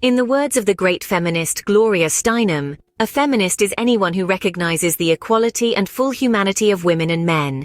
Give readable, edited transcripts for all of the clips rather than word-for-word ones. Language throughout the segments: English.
In the words of the great feminist Gloria Steinem, a feminist is anyone who recognizes the equality and full humanity of women and men.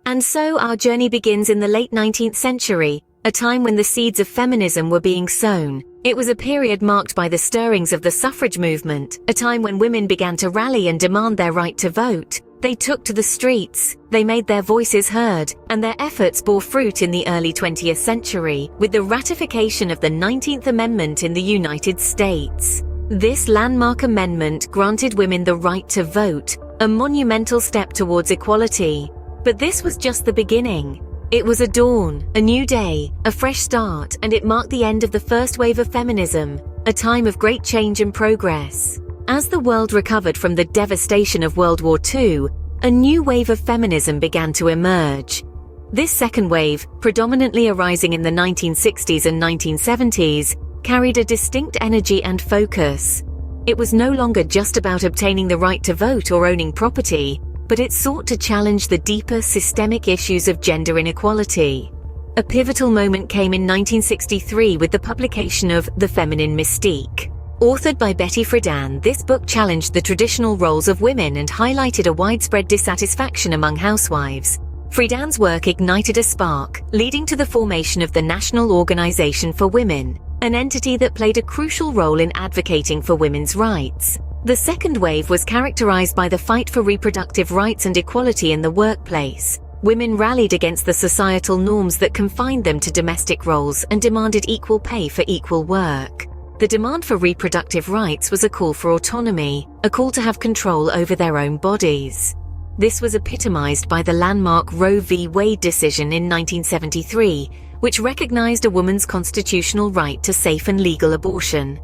And so our journey begins in the late 19th century, a time when the seeds of feminism were being sown. It was a period marked by the stirrings of the suffrage movement, a time when women began to rally and demand their right to vote. They took to the streets, they made their voices heard, and their efforts bore fruit in the early 20th century, with the ratification of the 19th Amendment in the United States. This landmark amendment granted women the right to vote, a monumental step towards equality. But this was just the beginning. It was a dawn, a new day, a fresh start, and it marked the end of the first wave of feminism, a time of great change and progress. As the world recovered from the devastation of World War II, a new wave of feminism began to emerge. This second wave, predominantly arising in the 1960s and 1970s, carried a distinct energy and focus. It was no longer just about obtaining the right to vote or owning property, but it sought to challenge the deeper systemic issues of gender inequality. A pivotal moment came in 1963 with the publication of The Feminine Mystique. Authored by Betty Friedan, this book challenged the traditional roles of women and highlighted a widespread dissatisfaction among housewives. Friedan's work ignited a spark, leading to the formation of the National Organization for Women, an entity that played a crucial role in advocating for women's rights. The second wave was characterized by the fight for reproductive rights and equality in the workplace. Women rallied against the societal norms that confined them to domestic roles and demanded equal pay for equal work. The demand for reproductive rights was a call for autonomy, a call to have control over their own bodies. This was epitomized by the landmark Roe v. Wade decision in 1973, which recognized a woman's constitutional right to safe and legal abortion.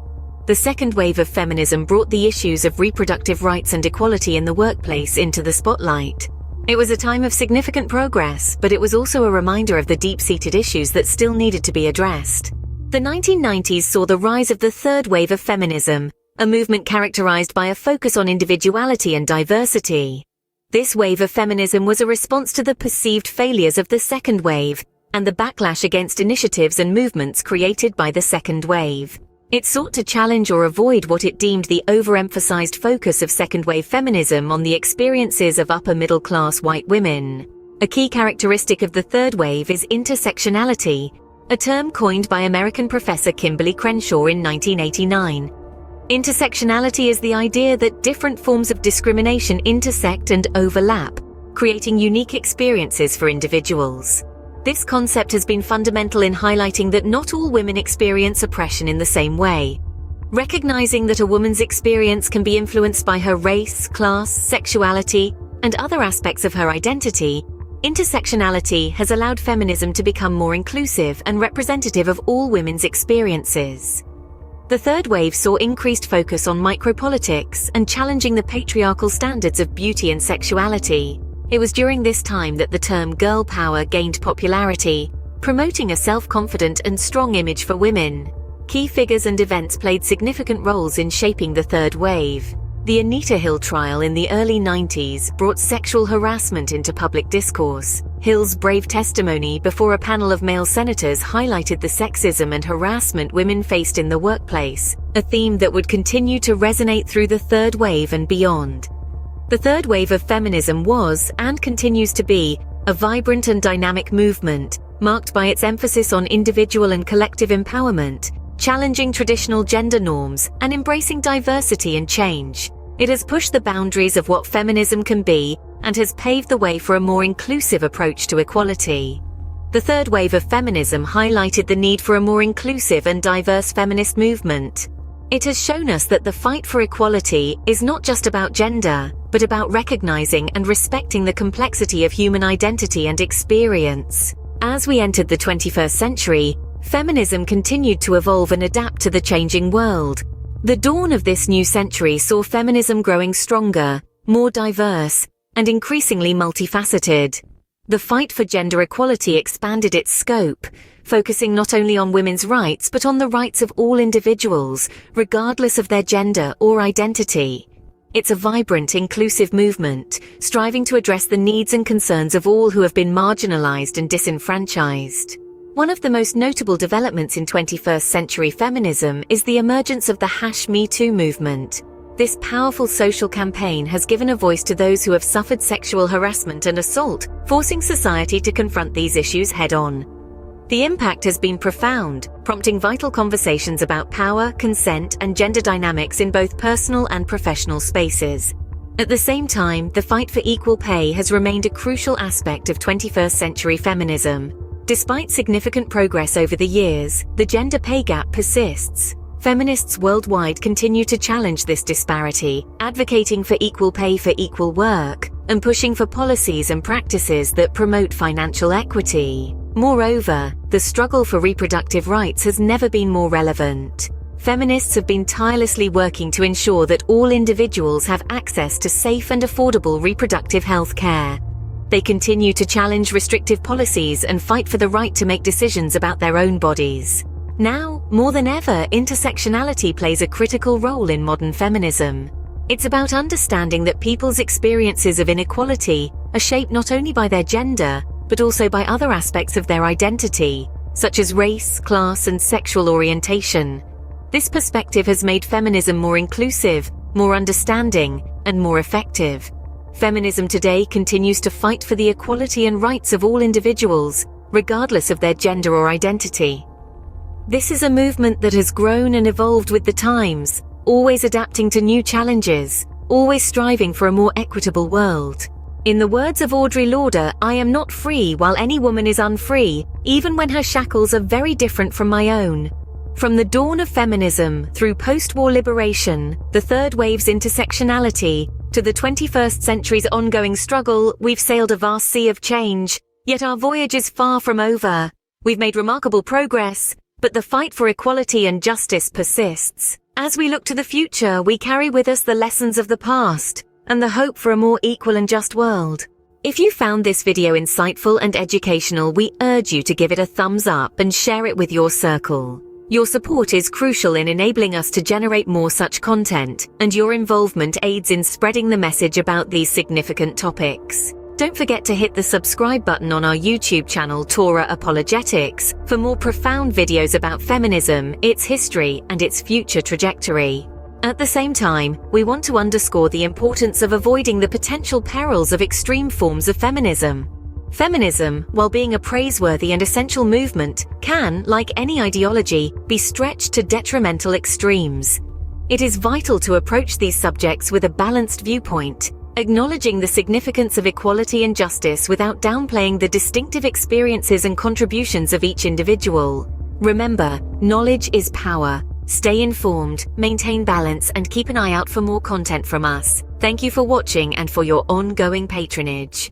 The second wave of feminism brought the issues of reproductive rights and equality in the workplace into the spotlight. It was a time of significant progress, but it was also a reminder of the deep-seated issues that still needed to be addressed. The 1990s saw the rise of the third wave of feminism, a movement characterized by a focus on individuality and diversity. This wave of feminism was a response to the perceived failures of the second wave and the backlash against initiatives and movements created by the second wave. It sought to challenge or avoid what it deemed the overemphasized focus of second-wave feminism on the experiences of upper-middle-class white women. A key characteristic of the third wave is intersectionality, a term coined by American professor Kimberly Crenshaw in 1989. Intersectionality is the idea that different forms of discrimination intersect and overlap, creating unique experiences for individuals. This concept has been fundamental in highlighting that not all women experience oppression in the same way. Recognizing that a woman's experience can be influenced by her race, class, sexuality, and other aspects of her identity, intersectionality has allowed feminism to become more inclusive and representative of all women's experiences. The third wave saw increased focus on micropolitics and challenging the patriarchal standards of beauty and sexuality. It was during this time that the term girl power gained popularity, promoting a self-confident and strong image for women. Key figures and events played significant roles in shaping the third wave. The Anita Hill trial in the early 90s brought sexual harassment into public discourse. Hill's brave testimony before a panel of male senators highlighted the sexism and harassment women faced in the workplace, a theme that would continue to resonate through the third wave and beyond. The third wave of feminism was, and continues to be, a vibrant and dynamic movement, marked by its emphasis on individual and collective empowerment, challenging traditional gender norms, and embracing diversity and change. It has pushed the boundaries of what feminism can be and has paved the way for a more inclusive approach to equality. The third wave of feminism highlighted the need for a more inclusive and diverse feminist movement. It has shown us that the fight for equality is not just about gender, but about recognizing and respecting the complexity of human identity and experience. As we entered the 21st century, feminism continued to evolve and adapt to the changing world. The dawn of this new century saw feminism growing stronger, more diverse, and increasingly multifaceted. The fight for gender equality expanded its scope, focusing not only on women's rights but on the rights of all individuals, regardless of their gender or identity. It's a vibrant, inclusive movement, striving to address the needs and concerns of all who have been marginalized and disenfranchised. One of the most notable developments in 21st century feminism is the emergence of the #MeToo movement. This powerful social campaign has given a voice to those who have suffered sexual harassment and assault, forcing society to confront these issues head-on. The impact has been profound, prompting vital conversations about power, consent, and gender dynamics in both personal and professional spaces. At the same time, the fight for equal pay has remained a crucial aspect of 21st century feminism. Despite significant progress over the years, the gender pay gap persists. Feminists worldwide continue to challenge this disparity, advocating for equal pay for equal work, and pushing for policies and practices that promote financial equity. Moreover, the struggle for reproductive rights has never been more relevant. Feminists have been tirelessly working to ensure that all individuals have access to safe and affordable reproductive health care. They continue to challenge restrictive policies and fight for the right to make decisions about their own bodies. Now, more than ever, intersectionality plays a critical role in modern feminism. It's about understanding that people's experiences of inequality are shaped not only by their gender, but also by other aspects of their identity, such as race, class, and sexual orientation. This perspective has made feminism more inclusive, more understanding, and more effective. Feminism today continues to fight for the equality and rights of all individuals, regardless of their gender or identity. This is a movement that has grown and evolved with the times, always adapting to new challenges, always striving for a more equitable world. In the words of Audre Lorde, "I am not free while any woman is unfree, even when her shackles are very different from my own." From the dawn of feminism, through post-war liberation, the third wave's intersectionality, to the 21st century's ongoing struggle, we've sailed a vast sea of change, yet our voyage is far from over. We've made remarkable progress, but the fight for equality and justice persists. As we look to the future, we carry with us the lessons of the past and the hope for a more equal and just world. If you found this video insightful and educational, we urge you to give it a thumbs up and share it with your circle. Your support is crucial in enabling us to generate more such content, and your involvement aids in spreading the message about these significant topics. Don't forget to hit the subscribe button on our YouTube channel Torah Apologetics for more profound videos about feminism, its history, and its future trajectory. At the same time, we want to underscore the importance of avoiding the potential perils of extreme forms of feminism. Feminism, while being a praiseworthy and essential movement, can, like any ideology, be stretched to detrimental extremes. It is vital to approach these subjects with a balanced viewpoint, acknowledging the significance of equality and justice without downplaying the distinctive experiences and contributions of each individual. Remember, knowledge is power. Stay informed, maintain balance, and keep an eye out for more content from us. Thank you for watching and for your ongoing patronage.